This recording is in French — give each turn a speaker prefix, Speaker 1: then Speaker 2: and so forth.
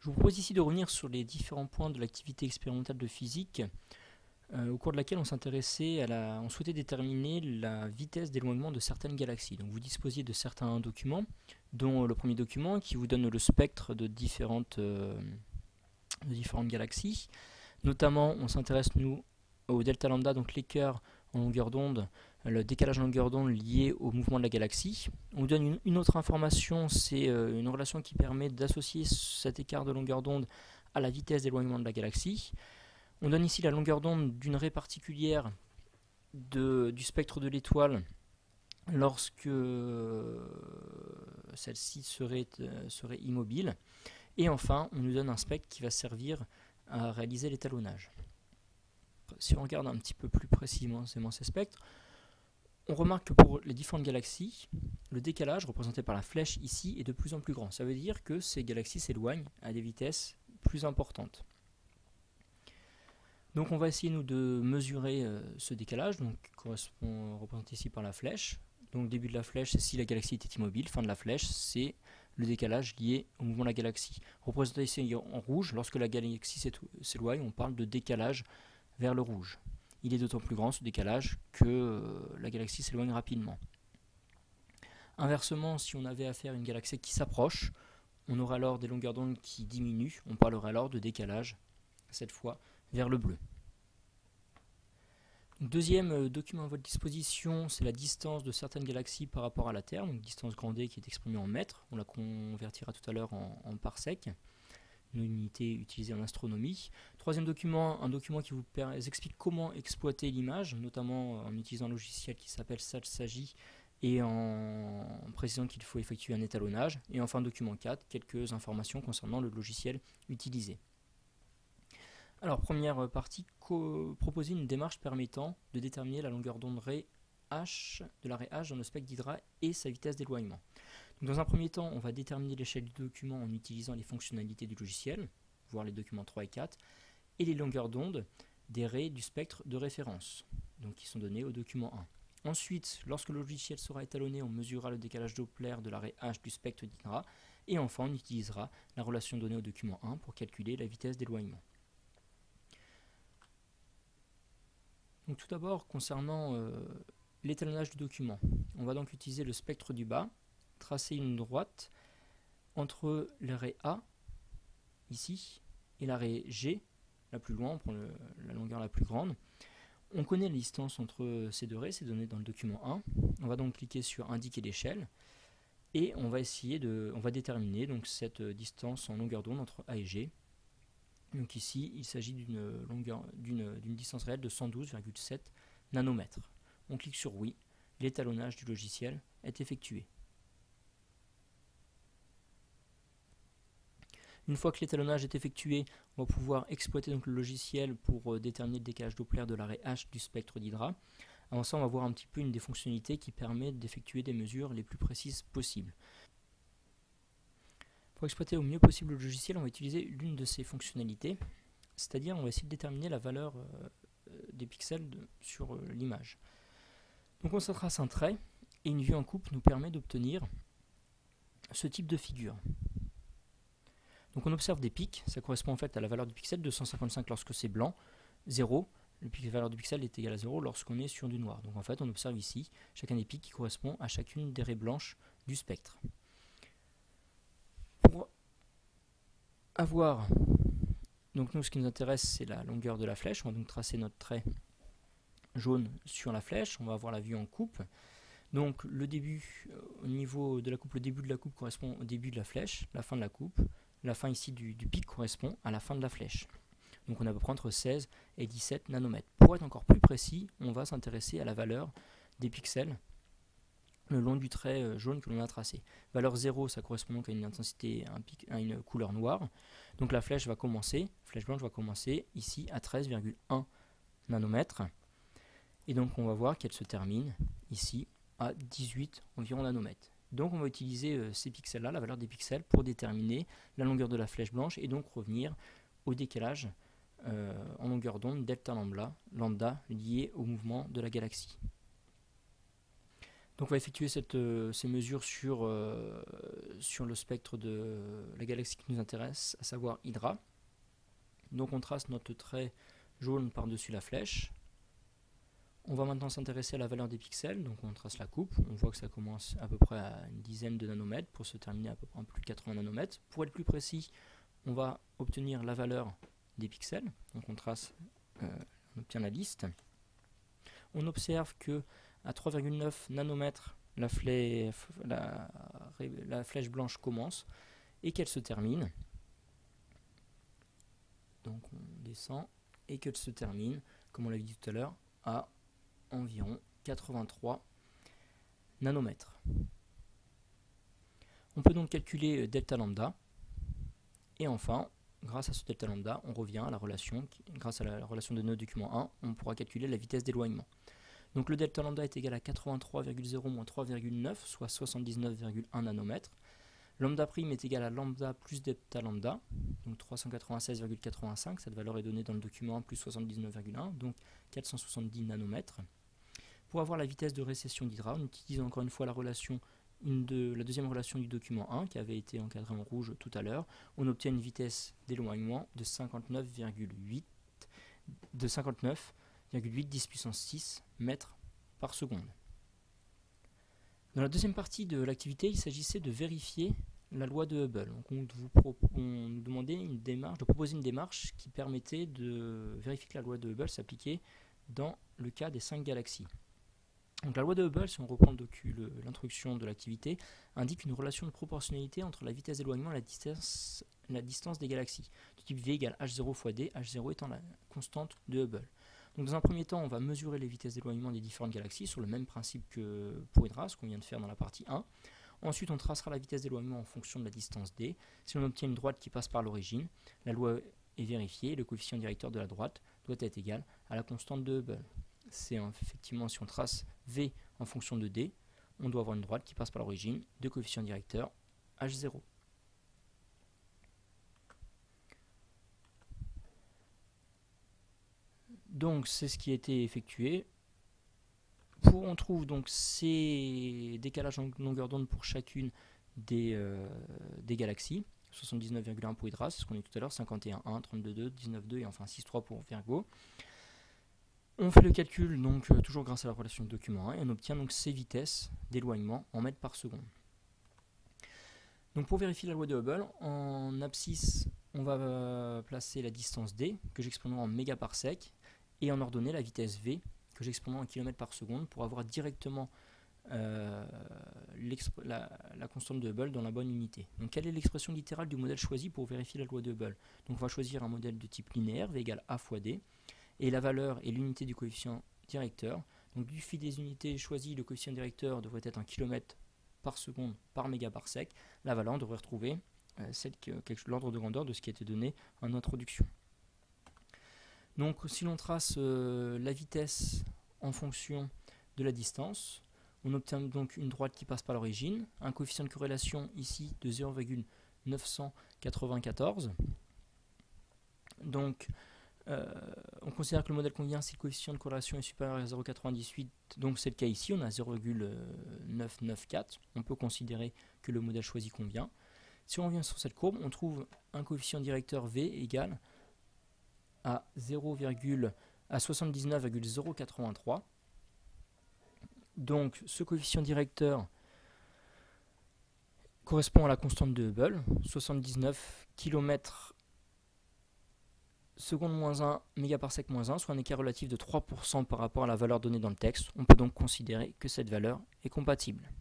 Speaker 1: Je vous propose ici de revenir sur les différents points de l'activité expérimentale de physique au cours de laquelle on s'intéressait on souhaitait déterminer la vitesse d'éloignement de certaines galaxies. Donc vous disposiez de certains documents, dont le premier document qui vous donne le spectre de différentes galaxies. Notamment, on s'intéresse nous au delta lambda, donc l'écart en longueur d'onde, le décalage en longueur d'onde lié au mouvement de la galaxie. On vous donne une autre information, c'est une relation qui permet d'associer cet écart de longueur d'onde à la vitesse d'éloignement de la galaxie. On donne ici la longueur d'onde d'une raie particulière du spectre de l'étoile lorsque celle-ci serait immobile. Et enfin, on nous donne un spectre qui va servir à réaliser l'étalonnage. Si on regarde un petit peu plus précisément ces spectres, on remarque que pour les différentes galaxies, le décalage représenté par la flèche ici est de plus en plus grand. Ça veut dire que ces galaxies s'éloignent à des vitesses plus importantes. Donc on va essayer nous de mesurer ce décalage, donc représenté ici par la flèche. Donc début de la flèche, c'est si la galaxie était immobile, fin de la flèche, c'est le décalage lié au mouvement de la galaxie. Représenté ici en rouge, lorsque la galaxie s'éloigne, on parle de décalage vers le rouge. Il est d'autant plus grand ce décalage que la galaxie s'éloigne rapidement. Inversement, si on avait affaire à une galaxie qui s'approche, on aurait alors des longueurs d'onde qui diminuent, on parlerait alors de décalage, cette fois vers le bleu. Deuxième document à votre disposition, c'est la distance de certaines galaxies par rapport à la Terre, donc distance grand D qui est exprimée en mètres, on la convertira tout à l'heure en parsec, une unité utilisée en astronomie. Troisième document, un document qui vous explique comment exploiter l'image, notamment en utilisant un logiciel qui s'appelle SAGI et en précisant qu'il faut effectuer un étalonnage. Et enfin, document 4, quelques informations concernant le logiciel utilisé. Alors, première partie, proposer une démarche permettant de déterminer la longueur d'onde de la raie H dans le spectre d'Hydra et sa vitesse d'éloignement. Dans un premier temps, on va déterminer l'échelle du document en utilisant les fonctionnalités du logiciel, voire les documents 3 et 4, et les longueurs d'onde des raies du spectre de référence, donc qui sont données au document 1. Ensuite, lorsque le logiciel sera étalonné, on mesurera le décalage Doppler de la raie H du spectre d'Hydra, et enfin on utilisera la relation donnée au document 1 pour calculer la vitesse d'éloignement. Donc tout d'abord, concernant l'étalonnage du document, on va donc utiliser le spectre du bas, tracer une droite entre la raie A, ici, et la raie G, la plus loin, on prend la longueur la plus grande. On connaît la distance entre ces deux raies, c'est donné dans le document 1. On va donc cliquer sur indiquer l'échelle, et on va déterminer donc cette distance en longueur d'onde entre A et G. Donc ici, il s'agit d'une distance réelle de 112,7 nanomètres. On clique sur oui, l'étalonnage du logiciel est effectué. Une fois que l'étalonnage est effectué, on va pouvoir exploiter donc le logiciel pour déterminer le décalage Doppler de la raie H du spectre d'Hydra. Avant ça, on va voir un petit peu une des fonctionnalités qui permet d'effectuer des mesures les plus précises possibles. Pour exploiter au mieux possible le logiciel, on va utiliser l'une de ces fonctionnalités, c'est-à-dire on va essayer de déterminer la valeur des pixels sur l'image. Donc on se trace un trait, et une vue en coupe nous permet d'obtenir ce type de figure. Donc on observe des pics, ça correspond en fait à la valeur du pixel, 255 lorsque c'est blanc, 0, la valeur du pixel est égale à 0 lorsqu'on est sur du noir. Donc en fait on observe ici chacun des pics qui correspond à chacune des raies blanches du spectre. Pour avoir, donc nous ce qui nous intéresse c'est la longueur de la flèche, on va donc tracer notre trait jaune sur la flèche, on va avoir la vue en coupe. Donc le début, au niveau de la coupe, le début de la coupe correspond au début de la flèche, la fin de la coupe, la fin ici du pic correspond à la fin de la flèche. Donc on a à peu près entre 16 et 17 nanomètres. Pour être encore plus précis, on va s'intéresser à la valeur des pixels le long du trait jaune que l'on a tracé. Valeur 0, ça correspond donc à une intensité, à une couleur noire. Donc la flèche blanche va commencer ici à 13,1 nanomètres. Et donc on va voir qu'elle se termine ici à 18 environ nanomètres. Donc on va utiliser ces pixels-là, la valeur des pixels, pour déterminer la longueur de la flèche blanche et donc revenir au décalage en longueur d'onde delta lambda lié au mouvement de la galaxie. Donc on va effectuer ces mesures sur le spectre de la galaxie qui nous intéresse, à savoir Hydra. Donc on trace notre trait jaune par-dessus la flèche. On va maintenant s'intéresser à la valeur des pixels, donc on trace la coupe. On voit que ça commence à peu près à une dizaine de nanomètres pour se terminer à peu près en plus de 80 nanomètres. Pour être plus précis, on va obtenir la valeur des pixels. Donc on trace, on obtient la liste. On observe que à 3,9 nanomètres, la flèche blanche commence et qu'elle se termine. Donc on descend et qu'elle se termine, comme on l'a dit tout à l'heure, à environ 83 nanomètres. On peut donc calculer delta lambda. Et enfin, grâce à ce delta lambda, on revient à la relation, grâce à la relation de notre document 1, on pourra calculer la vitesse d'éloignement. Donc le delta lambda est égal à 83,0 moins 3,9, soit 79,1 nanomètres. Lambda prime est égal à lambda plus delta lambda, donc 396,85, cette valeur est donnée dans le document 1 plus 79,1, donc 470 nanomètres. Pour avoir la vitesse de récession d'Hydra, on utilise encore une fois la deuxième relation du document 1 qui avait été encadrée en rouge tout à l'heure. On obtient une vitesse d'éloignement de 59,8 10 puissance 6 mètres par seconde. Dans la deuxième partie de l'activité, il s'agissait de vérifier la loi de Hubble. Donc on nous demandait de proposer une démarche qui permettait de vérifier que la loi de Hubble s'appliquait dans le cas des 5 galaxies. Donc la loi de Hubble, si on reprend l'introduction de l'activité, indique une relation de proportionnalité entre la vitesse d'éloignement et la distance des galaxies, du type V égale H0 fois D, H0 étant la constante de Hubble. Donc dans un premier temps, on va mesurer les vitesses d'éloignement des différentes galaxies sur le même principe que pour Hydra, ce qu'on vient de faire dans la partie 1. Ensuite, on tracera la vitesse d'éloignement en fonction de la distance D. Si on obtient une droite qui passe par l'origine, la loi est vérifiée et le coefficient directeur de la droite doit être égal à la constante de Hubble. C'est effectivement, si on trace V en fonction de D, on doit avoir une droite qui passe par l'origine, de coefficient directeur H0. Donc c'est ce qui a été effectué. On trouve donc ces décalages en longueur d'onde pour chacune des galaxies. 79,1 pour Hydra, c'est ce qu'on a dit tout à l'heure, 51,1, 32,2, 19,2 et enfin 6,3 pour Virgo. On fait le calcul donc toujours grâce à la relation de document 1 et on obtient donc ces vitesses d'éloignement en mètres par seconde. Donc pour vérifier la loi de Hubble, en abscisse, on va placer la distance D que j'exprimerai en mégaparsec et en ordonnée la vitesse V que j'exprimerai en kilomètres par seconde pour avoir directement la constante de Hubble dans la bonne unité. Donc quelle est l'expression littérale du modèle choisi pour vérifier la loi de Hubble? Donc on va choisir un modèle de type linéaire, V égale A fois D, et la valeur est l'unité du coefficient directeur. Donc du fait des unités choisies, le coefficient directeur devrait être en kilomètres par seconde par mégaparsec. La valeur, on devrait retrouver l'ordre de grandeur de ce qui a été donné en introduction. Donc si l'on trace la vitesse en fonction de la distance, on obtient donc une droite qui passe par l'origine, un coefficient de corrélation ici de 0,994. Donc on considère que le modèle convient si le coefficient de corrélation est supérieur à 0,98, donc c'est le cas ici, on a 0,994. On peut considérer que le modèle choisi convient. Si on revient sur cette courbe, on trouve un coefficient directeur V égal à 79,083. Donc ce coefficient directeur correspond à la constante de Hubble, 79 km seconde moins 1, mégaparsec moins 1, soit un écart relatif de 3% par rapport à la valeur donnée dans le texte. On peut donc considérer que cette valeur est compatible.